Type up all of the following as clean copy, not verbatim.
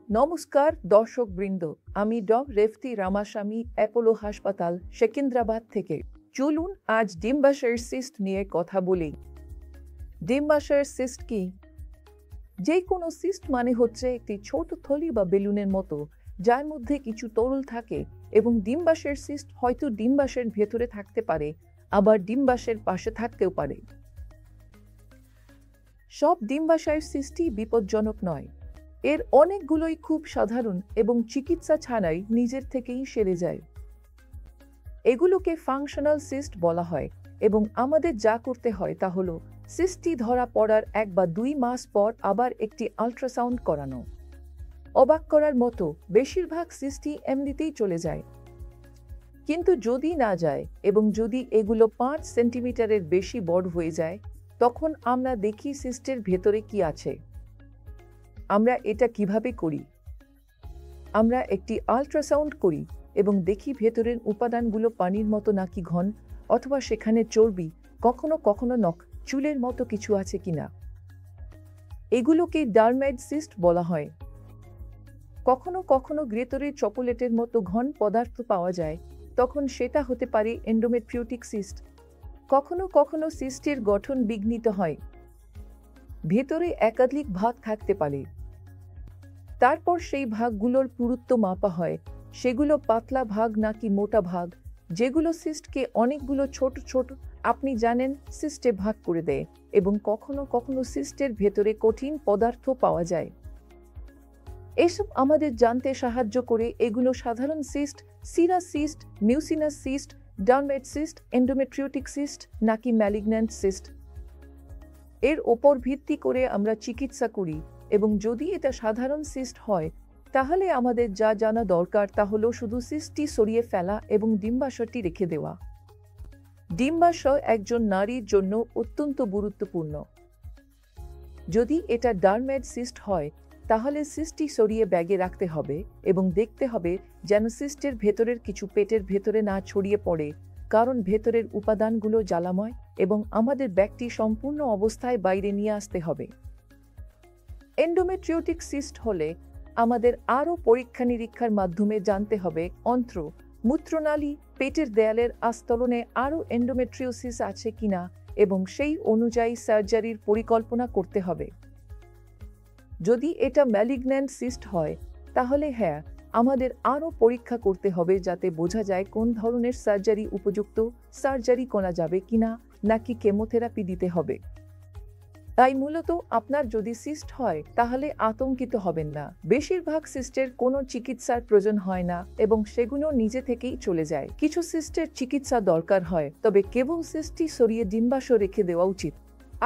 নমস্কার দর্শকবৃন্দ, আমি রেফতি রামাস্বামী, অ্যাপোলো হাসপাতাল, সেকেন্দ্রাবাদ থেকে। চলুন আজ ডিম্বাশয়ের সিস্ট নিয়ে কথা বলি। ডিম্বাশয়ের সিস্ট কি? যে কোনো সিস্ট মানে হচ্ছে একটি ছোট থলি বা বেলুনের মতো, যার মধ্যে কিছু তরল থাকে, এবং ডিম্বাশয়ের সিস্ট হয়তো ডিম্বাশয়ের ভেতরে থাকতে পারে, আবার ডিম্বাশয়ের পাশে থাকতেও পারে। সব ডিম্বাশয়ের সিস্টই বিপজ্জনক নয়। এর অনেকগুলোই খুব সাধারণ এবং চিকিৎসা ছাড়াই নিজের থেকেই সেরে যায়। এগুলোকে ফাংশনাল সিস্ট বলা হয়, এবং আমাদের যা করতে হয় তা হলো সিস্টটি ধরা পড়ার 1 বা 2 মাস পর আবার একটি আল্ট্রাসাউন্ড করানো। অবাক করার মতো বেশিরভাগ সিস্টই এমনিতেই চলে যায়। কিন্তু যদি না যায় এবং যদি এগুলো 5 সেন্টিমিটারের বেশি বড় হয়ে যায়, তখন আমরা দেখি সিস্টের ভেতরে কি আছে। আমরা এটা কিভাবে করি? আমরা একটি আল্ট্রাসাউন্ড করি এবং দেখি ভেতরের উপাদানগুলো পানির মতো নাকি ঘন, অথবা সেখানে চর্বি, কখনো কখনো নখ, চুলের মতো কিছু আছে কিনা। এগুলোকে ডার্মেড সিস্ট বলা হয়। কখনো কখনো ভেতরে চকোলেটের মতো ঘন পদার্থ পাওয়া যায়, তখন সেটা হতে পারে এন্ডোমেট্রিওটিক সিস্ট। কখনো কখনো সিস্টের গঠন বিঘ্নিত হয়, ভেতরে একাধিক ভাগ থাকতে পারে। তারপর সেই ভাগগুলোর পুরুত্ব মাপা হয়, সেগুলো পাতলা ভাগ নাকি মোটা ভাগ, যেগুলো সিস্টকে অনেকগুলো ছোট ছোট, আপনি জানেন, সিস্টে ভাগ করে দেয়, এবং কখনো কখনো সিস্টের ভেতরে কঠিন পদার্থ পাওয়া যায়। এসব আমাদের জানতে সাহায্য করে এগুলো সাধারণ cyst, serous cyst, mucinous cyst, dermoid cyst, endometriotic cyst নাকি ম্যালিগন্যান্ট সিস্ট। এর ওপর ভিত্তি করে আমরা চিকিৎসা করি, এবং যদি এটা সাধারণ সিস্ট হয়, তাহলে আমাদের যা জানা দরকার তা হলো শুধু সিস্টটি সরিয়ে ফেলা এবং ডিম্বাশয়টি রেখে দেওয়া। ডিম্বাশয় একজন নারীর জন্য অত্যন্ত গুরুত্বপূর্ণ। যদি এটা ডার্মেড সিস্ট হয়, তাহলে সিস্টটি সরিয়ে ব্যাগে রাখতে হবে এবং দেখতে হবে যেন সিস্টের ভেতরের কিছু পেটের ভেতরে না ছড়িয়ে পড়ে, কারণ ভেতরের উপাদানগুলো জ্বালাময় এবং আমাদের ব্যাগটি সম্পূর্ণ অবস্থায় বাইরে নিয়ে আসতে হবে। এন্ডোমেট্রিওটিক সিস্ট হলে আমাদের আরও পরীক্ষা নিরীক্ষার মাধ্যমে জানতে হবে অন্ত্র, মূত্রনালী, পেটের দেয়ালের আস্তরণে আরও এন্ডোমেট্রিওসিস আছে কিনা, এবং সেই অনুযায়ী সার্জারির পরিকল্পনা করতে হবে। যদি এটা ম্যালিগন্যান্ট সিস্ট হয়, তাহলে হ্যাঁ, আমাদের আরও পরীক্ষা করতে হবে যাতে বোঝা যায় কোন ধরনের সার্জারি উপযুক্ত, সার্জারি করা যাবে কিনা, নাকি কেমোথেরাপি দিতে হবে। তাই মূলত আপনার যদি সিস্ট হয়, তাহলে আতঙ্কিত হবেন না। বেশিরভাগ সিস্টের কোনো চিকিৎসার প্রয়োজন হয় না এবং সেগুলো নিজে থেকেই চলে যায়। কিছু সিস্টের চিকিৎসা দরকার হয়, তবে কেবল সিস্টটি সরিয়ে ডিম্বাশয় রেখে দেওয়া উচিত।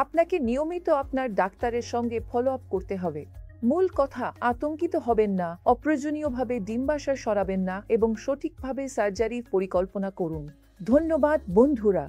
আপনাকে নিয়মিত আপনার ডাক্তারের সঙ্গে ফলো আপ করতে হবে। মূল কথা, আতঙ্কিত হবেন না, অপ্রয়োজনীয়ভাবে ডিম্বাশয় সরাবেন না এবং সঠিকভাবে সার্জারির পরিকল্পনা করুন। ধন্যবাদ বন্ধুরা।